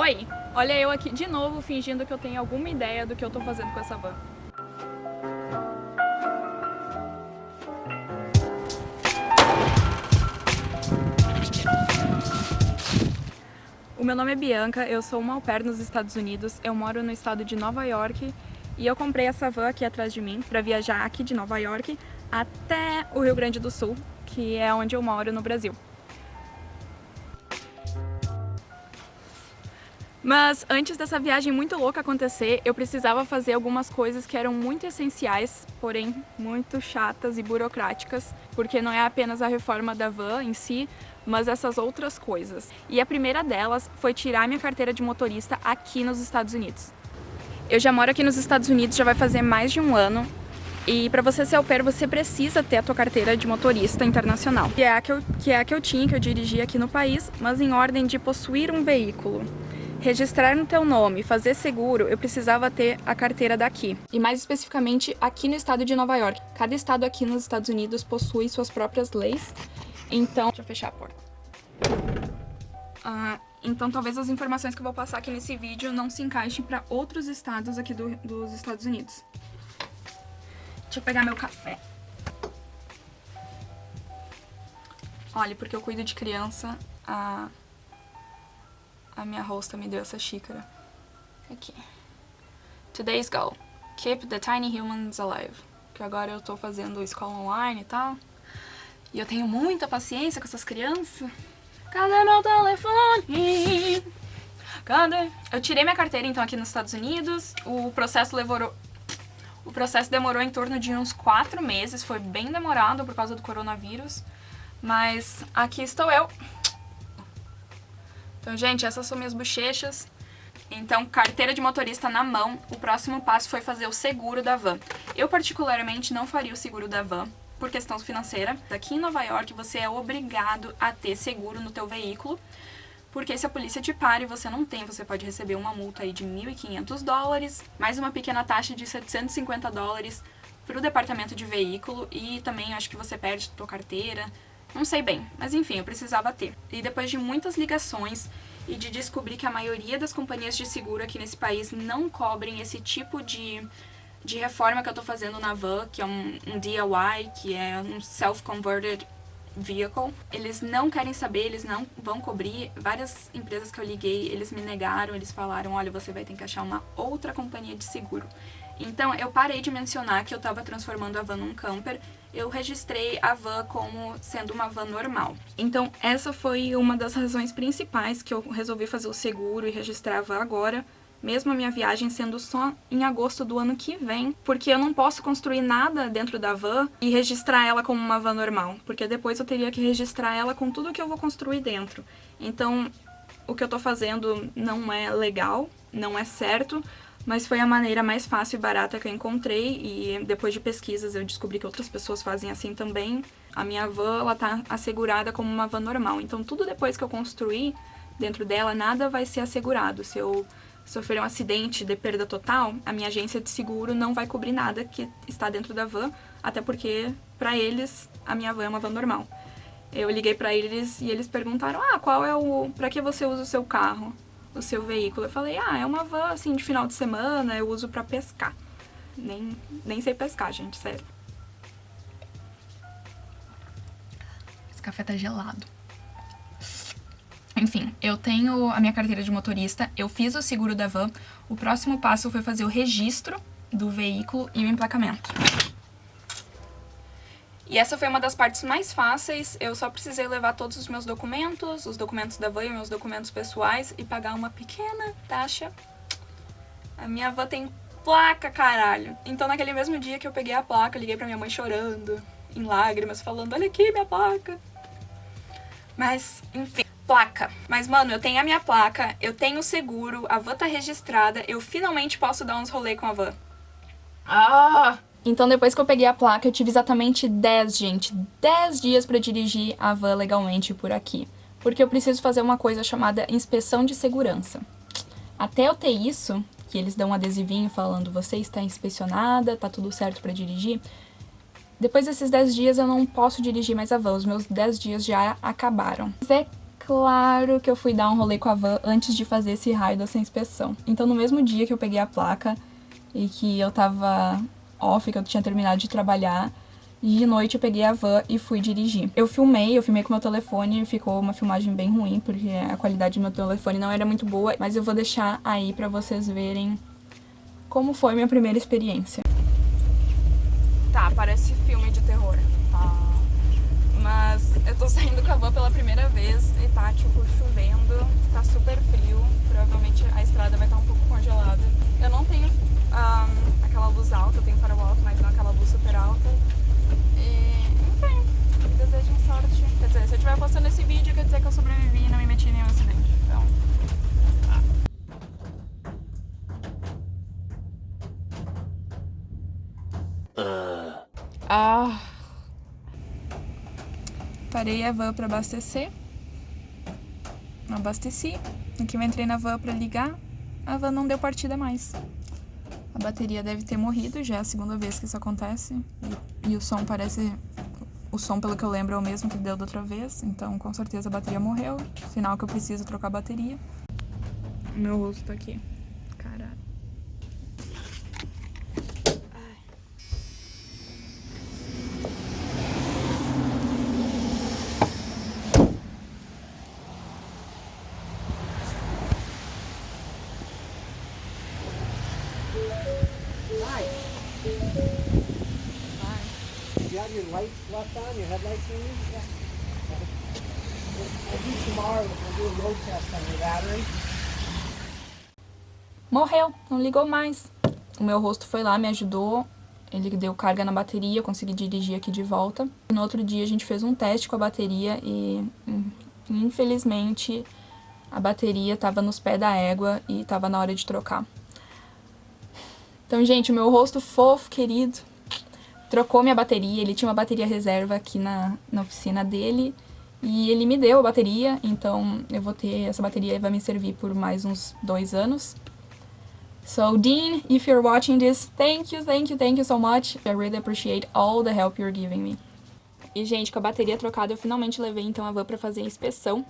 Oi, olha eu aqui de novo fingindo que eu tenho alguma ideia do que eu tô fazendo com essa van. O meu nome é Bianca, eu sou uma au pair nos Estados Unidos, eu moro no estado de Nova York e eu comprei essa van aqui atrás de mim para viajar aqui de Nova York até o Rio Grande do Sul, que é onde eu moro no Brasil. Mas antes dessa viagem muito louca acontecer, eu precisava fazer algumas coisas que eram muito essenciais, porém muito chatas e burocráticas, porque não é apenas a reforma da van em si, mas essas outras coisas. E a primeira delas foi tirar minha carteira de motorista aqui nos Estados Unidos. Eu já moro aqui nos Estados Unidos, já vai fazer mais de um ano, e para você ser au pair, você precisa ter a tua carteira de motorista internacional, que é a que eu tinha, que eu dirigi aqui no país, mas em ordem de possuir um veículo, registrar no teu nome, fazer seguro, eu precisava ter a carteira daqui. E mais especificamente aqui no estado de Nova York. Cada estado aqui nos Estados Unidos possui suas próprias leis, então... Deixa eu fechar a porta. Então talvez as informações que eu vou passar aqui nesse vídeo não se encaixem para outros estados aqui dos Estados Unidos. Deixa eu pegar meu café. Olha, porque eu cuido de criança, a minha hosta me deu essa xícara. Aqui. Today's goal. Keep the tiny humans alive. Que agora eu tô fazendo escola online e tal. E eu tenho muita paciência com essas crianças. Cadê meu telefone? Cadê? Eu tirei minha carteira então aqui nos Estados Unidos. O processo demorou em torno de uns 4 meses. Foi bem demorado por causa do coronavírus. Mas aqui estou eu. Então, gente, essas são minhas bochechas. Então, carteira de motorista na mão. O próximo passo foi fazer o seguro da van. Eu, particularmente, não faria o seguro da van por questão financeira. Aqui em Nova York, você é obrigado a ter seguro no teu veículo, porque se a polícia te para e você não tem, você pode receber uma multa aí de $1.500, mais uma pequena taxa de $750 para o departamento de veículo, e também acho que você perde a tua carteira. Não sei bem, mas enfim, eu precisava ter. E depois de muitas ligações e de descobrir que a maioria das companhias de seguro aqui nesse país não cobrem esse tipo de reforma que eu tô fazendo na van, que é um DIY, que é um Self-Converted Vehicle. Eles não querem saber, eles não vão cobrir. Várias empresas que eu liguei, eles me negaram, eles falaram, olha, você vai ter que achar uma outra companhia de seguro. Então, eu parei de mencionar que eu estava transformando a van num camper, eu registrei a van como sendo uma van normal. Então, essa foi uma das razões principais que eu resolvi fazer o seguro e registrar a van agora, mesmo a minha viagem sendo só em agosto do ano que vem, porque eu não posso construir nada dentro da van e registrar ela como uma van normal, porque depois eu teria que registrar ela com tudo que eu vou construir dentro. Então, o que eu tô fazendo não é legal, não é certo, mas foi a maneira mais fácil e barata que eu encontrei, e depois de pesquisas eu descobri que outras pessoas fazem assim também. A minha van, ela tá assegurada como uma van normal, então tudo depois que eu construir dentro dela, nada vai ser assegurado. Se eu sofrer um acidente de perda total, a minha agência de seguro não vai cobrir nada que está dentro da van, até porque, pra eles, a minha van é uma van normal. Eu liguei pra eles e eles perguntaram, qual é pra que você usa o seu carro? O seu veículo. Eu falei, é uma van, assim, de final de semana, eu uso pra pescar. Nem sei pescar, gente, sério. Esse café tá gelado. Enfim, eu tenho a minha carteira de motorista, eu fiz o seguro da van, o próximo passo foi fazer o registro do veículo e o emplacamento. E essa foi uma das partes mais fáceis, eu só precisei levar todos os meus documentos, os documentos da van e meus documentos pessoais e pagar uma pequena taxa. A minha van tem placa, caralho! Então naquele mesmo dia que eu peguei a placa, liguei pra minha mãe chorando, em lágrimas, falando, olha aqui minha placa. Mas, enfim, placa. Mas, mano, eu tenho a minha placa, eu tenho o seguro, a van tá registrada, eu finalmente posso dar uns rolê com a van. Então, depois que eu peguei a placa, eu tive exatamente 10 dias pra dirigir a van legalmente por aqui. Porque eu preciso fazer uma coisa chamada inspeção de segurança. Até eu ter isso, que eles dão um adesivinho falando, você está inspecionada, tá tudo certo pra dirigir. Depois desses 10 dias eu não posso dirigir mais a van, os meus 10 dias já acabaram. Mas é claro que eu fui dar um rolê com a van antes de fazer esse raio dessa inspeção. Então no mesmo dia que eu peguei a placa e que eu tava off, que eu tinha terminado de trabalhar, de noite eu peguei a van e fui dirigir. Eu filmei com meu telefone e ficou uma filmagem bem ruim, porque a qualidade do meu telefone não era muito boa, mas eu vou deixar aí pra vocês verem como foi minha primeira experiência. Tá, parece filme de terror. Tá. Mas eu tô saindo com a van pela primeira vez e tá, tipo, chovendo, tá super frio, provavelmente a estrada vai estar um pouco congelada. Eu não tenho aquela luz alta, eu tenho farol alto, mas não aquela luz super alta. E, enfim, desejem sorte. Quer dizer, se eu estiver postando esse vídeo, quer dizer que eu sobrevivi e não me meti em nenhum acidente. Então, parei a van pra abastecer. Abasteci. Aqui eu entrei na van pra ligar. A van não deu partida mais. A bateria deve ter morrido, já é a segunda vez que isso acontece. E o som parece... O som, pelo que eu lembro, é o mesmo que deu da outra vez. Então, com certeza, a bateria morreu. Sinal que eu preciso trocar a bateria. O meu rosto tá aqui. Caralho. You have your lights left on, your headlights in? Yeah. I'll do tomorrow, we'll do a load test on your battery. Morreu, não ligou mais. O meu rosto foi lá, me ajudou. Ele deu carga na bateria, eu consegui dirigir aqui de volta. No outro dia a gente fez um teste com a bateria e, infelizmente, a bateria tava nos pés da égua e tava na hora de trocar. Então, gente, o meu rosto fofo, querido, trocou minha bateria. Ele tinha uma bateria reserva aqui na oficina dele e ele me deu a bateria, então eu vou ter essa bateria e vai me servir por mais uns 2 anos. So, Dean, if you're watching this, thank you so much. I really appreciate all the help you're giving me. E, gente, com a bateria trocada, eu finalmente levei então a van pra fazer a inspeção.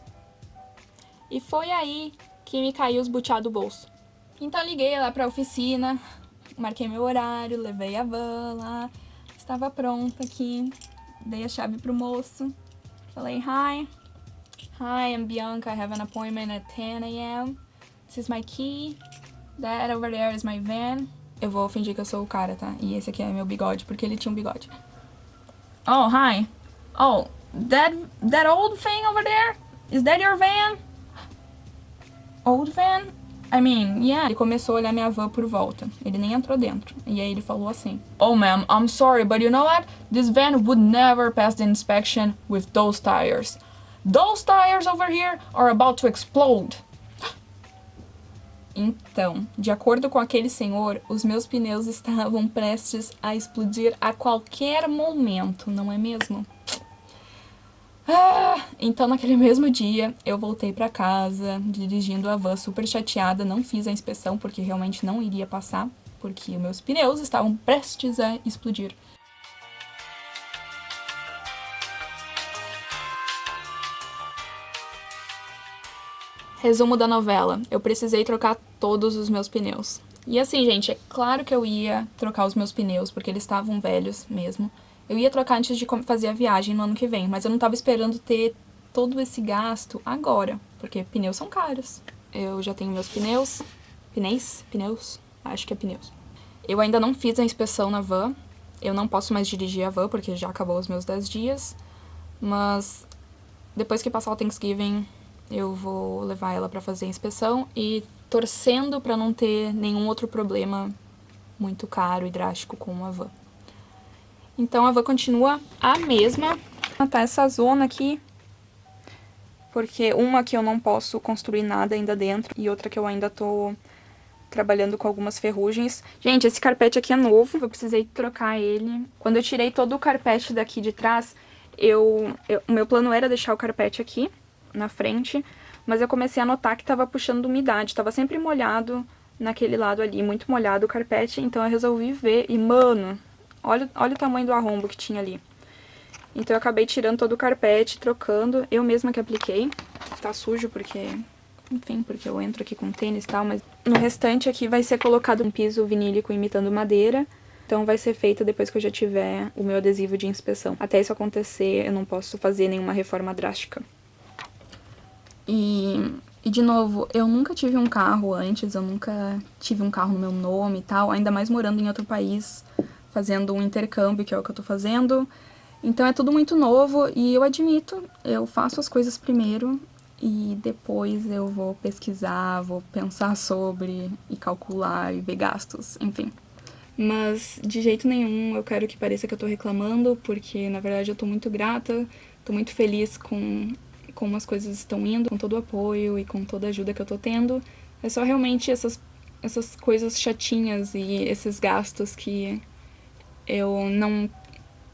E foi aí que me caiu os butiá do bolso. Então, eu liguei lá pra oficina, marquei meu horário, levei a van lá, estava pronta aqui, dei a chave pro moço, falei, Hi, I'm Bianca, I have an appointment at 10 a.m. This is my key. That over there is my van. Eu vou fingir que eu sou o cara, tá? E esse aqui é meu bigode, porque ele tinha um bigode. Oh, hi. Oh, that old thing over there? Is that your van? Old van? I mean, yeah. Ele começou a olhar minha van por volta. Ele nem entrou dentro. E aí ele falou assim, Oh, ma'am, I'm sorry, but you know what? This van would never pass the inspection with those tires. Those tires over here are about to explode. Então, de acordo com aquele senhor, os meus pneus estavam prestes a explodir a qualquer momento, não é mesmo? Então, naquele mesmo dia, eu voltei pra casa, dirigindo a van super chateada, não fiz a inspeção porque realmente não iria passar, porque os meus pneus estavam prestes a explodir. Resumo da novela, eu precisei trocar todos os meus pneus. E assim, gente, é claro que eu ia trocar os meus pneus, porque eles estavam velhos mesmo. Eu ia trocar antes de fazer a viagem no ano que vem, mas eu não tava esperando ter todo esse gasto agora, porque pneus são caros. Eu já tenho meus pneus, acho que é pneus. Eu ainda não fiz a inspeção na van, eu não posso mais dirigir a van, porque já acabou os meus 10 dias, mas depois que passar o Thanksgiving, eu vou levar ela pra fazer a inspeção e torcendo pra não ter nenhum outro problema muito caro e drástico com a van. Então a van continua a mesma. Tá essa zona aqui, porque uma que eu não posso construir nada ainda dentro e outra que eu ainda tô trabalhando com algumas ferrugens. Gente, esse carpete aqui é novo, eu precisei trocar ele. Quando eu tirei todo o carpete daqui de trás, o meu plano era deixar o carpete aqui na frente, mas eu comecei a notar que tava puxando umidade, tava sempre molhado naquele lado ali, muito molhado o carpete, então eu resolvi ver, e mano, olha o tamanho do arrombo que tinha ali. Então eu acabei tirando todo o carpete, trocando. Eu mesma que apliquei. Tá sujo porque... Enfim, porque eu entro aqui com tênis e tal, mas no restante aqui vai ser colocado um piso vinílico imitando madeira. Então vai ser feito depois que eu já tiver o meu adesivo de inspeção. Até isso acontecer, eu não posso fazer nenhuma reforma drástica. E de novo, eu nunca tive um carro antes, eu nunca tive um carro no meu nome e tal, ainda mais morando em outro país, fazendo um intercâmbio, que é o que eu tô fazendo. Então é tudo muito novo e eu admito, eu faço as coisas primeiro e depois eu vou pesquisar, vou pensar sobre e calcular e ver gastos, enfim. Mas de jeito nenhum eu quero que pareça que eu tô reclamando, porque na verdade eu tô muito grata, tô muito feliz com como as coisas estão indo, com todo o apoio e com toda a ajuda que eu tô tendo. É só realmente essas coisas chatinhas e esses gastos que eu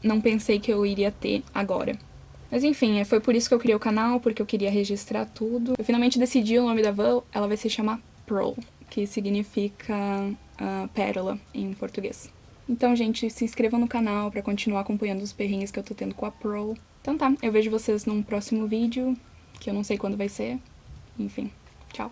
não pensei que eu iria ter agora. Mas enfim, foi por isso que eu criei o canal, porque eu queria registrar tudo. Eu finalmente decidi o nome da van, ela vai se chamar Pearl, que significa pérola em português. Então, gente, se inscrevam no canal pra continuar acompanhando os perrengues que eu tô tendo com a Pearl. Então tá, eu vejo vocês num próximo vídeo, que eu não sei quando vai ser. Enfim, tchau.